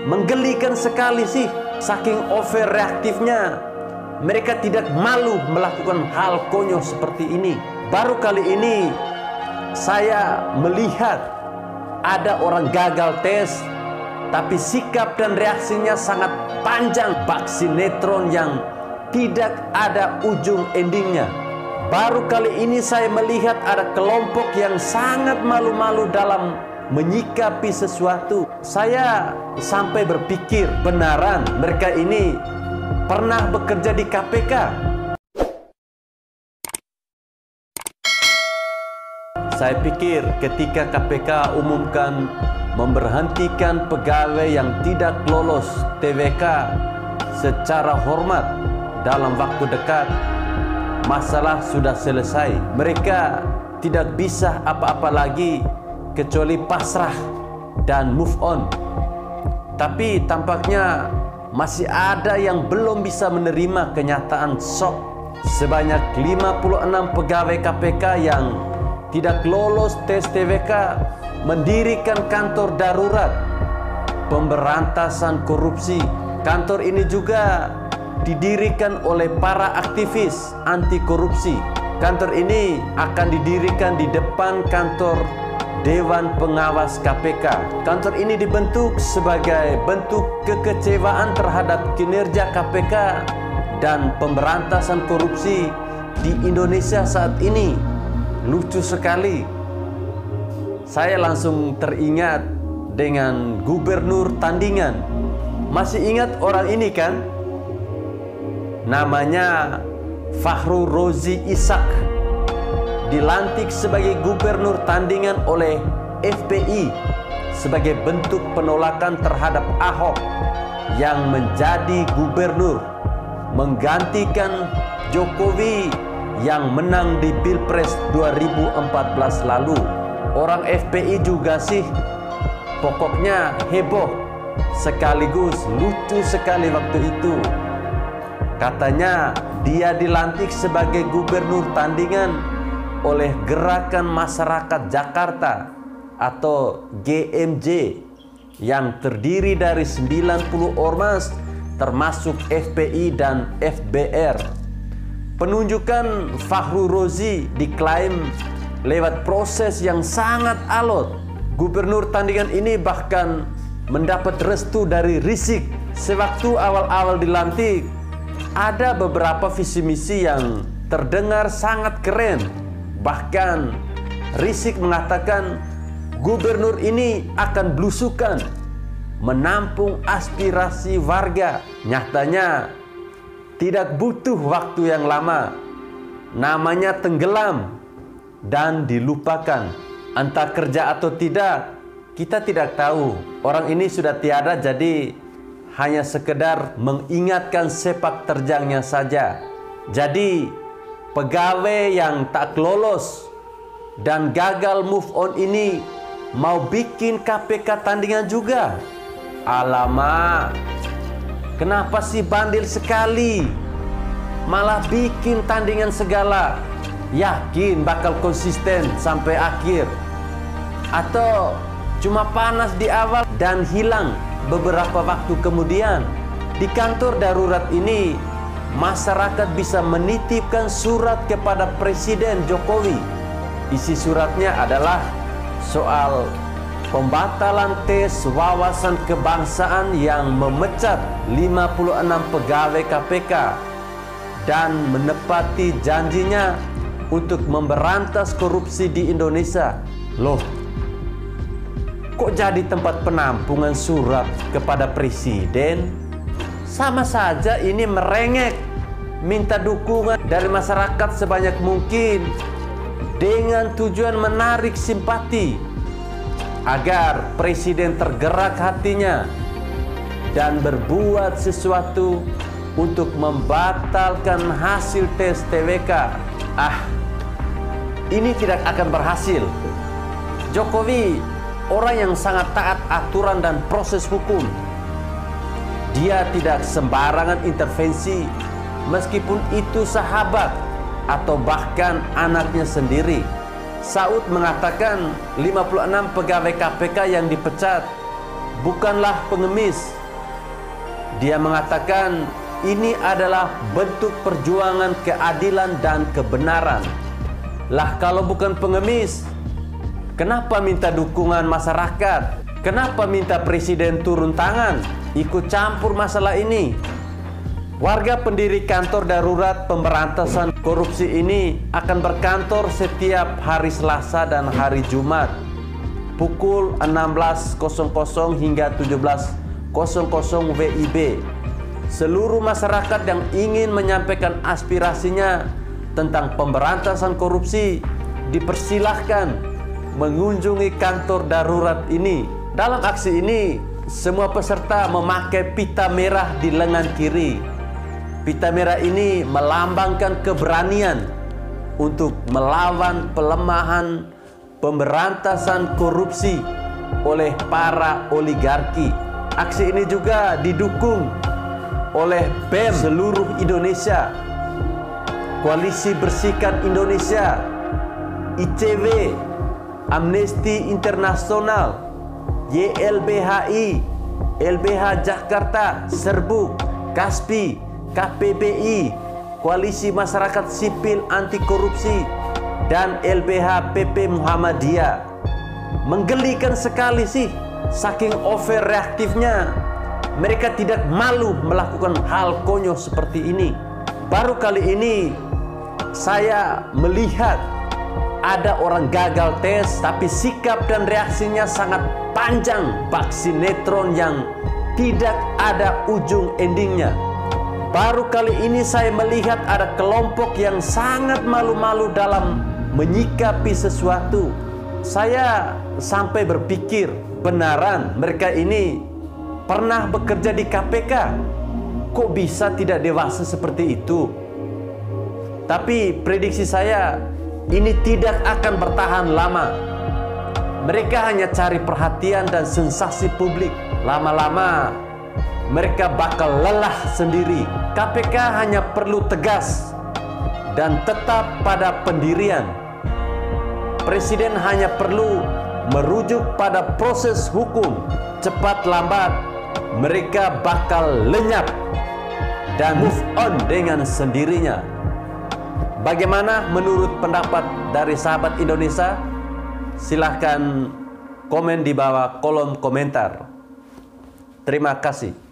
Menggelikan sekali sih, saking overreaktifnya. Mereka tidak malu melakukan hal konyol seperti ini. Baru kali ini saya melihat ada orang gagal tes, tapi sikap dan reaksinya sangat panjang. Bak sinetron yang tidak ada ujung endingnya. Baru kali ini saya melihat ada kelompok yang sangat malu-malu dalam menyikapi sesuatu. Saya sampai berpikir, benaran mereka ini pernah bekerja di KPK? Saya pikir ketika KPK umumkan memberhentikan pegawai yang tidak lolos TWK secara hormat dalam waktu dekat, masalah sudah selesai. Mereka tidak bisa apa-apa lagi kecuali pasrah dan move on. Tapi tampaknya masih ada yang belum bisa menerima kenyataan shock. Sebanyak 56 pegawai KPK yang tidak lolos tes TWK mendirikan kantor darurat pemberantasan korupsi. Kantor ini juga didirikan oleh para aktivis anti korupsi. Kantor ini akan didirikan di depan kantor Dewan Pengawas KPK. Kantor ini dibentuk sebagai bentuk kekecewaan terhadap kinerja KPK dan pemberantasan korupsi di Indonesia saat ini. Lucu sekali. Saya langsung teringat dengan gubernur tandingan. Masih ingat orang ini kan? Namanya Fahru Rozi Ishak. Dilantik sebagai gubernur tandingan oleh FPI sebagai bentuk penolakan terhadap Ahok yang menjadi gubernur, menggantikan Jokowi yang menang di Pilpres 2014 lalu. Orang FPI juga sih pokoknya heboh sekaligus lucu sekali waktu itu. Katanya dia dilantik sebagai gubernur tandingan oleh Gerakan Masyarakat Jakarta atau GMJ yang terdiri dari 90 ormas termasuk FPI dan FBR. Penunjukan Fahru Rozi diklaim lewat proses yang sangat alot. Gubernur tandingan ini bahkan mendapat restu dari Rizik. Sewaktu awal-awal dilantik, ada beberapa visi misi yang terdengar sangat keren. Bahkan Rizik mengatakan gubernur ini akan belusukan menampung aspirasi warga. Nyatanya tidak butuh waktu yang lama. Namanya tenggelam dan dilupakan. Entah kerja atau tidak, kita tidak tahu. Orang ini sudah tiada, jadi hanya sekedar mengingatkan sepak terjangnya saja. Jadi pegawai yang tak lolos dan gagal move on ini mau bikin KPK tandingan juga. Alamak, kenapa sih bandel sekali? Malah bikin tandingan segala. Yakin bakal konsisten sampai akhir? Atau cuma panas di awal dan hilang beberapa waktu kemudian? Di kantor darurat ini, masyarakat bisa menitipkan surat kepada Presiden Jokowi. Isi suratnya adalah soal pembatalan tes wawasan kebangsaan yang memecat 56 pegawai KPK dan menepati janjinya untuk memberantas korupsi di Indonesia. Loh, kok jadi tempat penampungan surat kepada Presiden? Sama saja ini merengek, minta dukungan dari masyarakat sebanyak mungkin dengan tujuan menarik simpati agar Presiden tergerak hatinya dan berbuat sesuatu untuk membatalkan hasil tes TWK. Ini tidak akan berhasil. Jokowi orang yang sangat taat aturan dan proses hukum. Dia tidak sembarangan intervensi, meskipun itu sahabat atau bahkan anaknya sendiri. Saud mengatakan 56 pegawai KPK yang dipecat bukanlah pengemis. Dia mengatakan ini adalah bentuk perjuangan keadilan dan kebenaran. Lah kalau bukan pengemis, kenapa minta dukungan masyarakat? Kenapa minta presiden turun tangan, ikut campur masalah ini? Warga pendiri kantor darurat pemberantasan korupsi ini akan berkantor setiap hari Selasa dan hari Jumat pukul 16.00 hingga 17.00 WIB. Seluruh masyarakat yang ingin menyampaikan aspirasinya tentang pemberantasan korupsi dipersilahkan mengunjungi kantor darurat ini. Dalam aksi ini, semua peserta memakai pita merah di lengan kiri. Pita merah ini melambangkan keberanian untuk melawan pelemahan pemberantasan korupsi oleh para oligarki. Aksi ini juga didukung oleh BEM seluruh Indonesia, Koalisi Bersihkan Indonesia, ICW, Amnesty International, YLBHI, LBH Jakarta, Serbuk, KASPI, KPBI, Koalisi Masyarakat Sipil Anti Korupsi, dan LBH PP Muhammadiyah. Menggelikan sekali sih, saking overreaktifnya. Mereka tidak malu melakukan hal konyol seperti ini. Baru kali ini saya melihat ada orang gagal tes, tapi sikap dan reaksinya sangat panjang, bak sinetron yang tidak ada ujung endingnya. Baru kali ini saya melihat ada kelompok yang sangat malu-malu dalam menyikapi sesuatu. Saya sampai berpikir, benaran mereka ini pernah bekerja di KPK? Kok bisa tidak dewasa seperti itu? Tapi prediksi saya, ini tidak akan bertahan lama. Mereka hanya cari perhatian dan sensasi publik. Lama-lama mereka bakal lelah sendiri. KPK hanya perlu tegas dan tetap pada pendirian. Presiden hanya perlu merujuk pada proses hukum. Cepat lambat mereka bakal lenyap dan move on dengan sendirinya. Bagaimana menurut pendapat dari sahabat Indonesia? Silahkan komen di bawah kolom komentar. Terima kasih.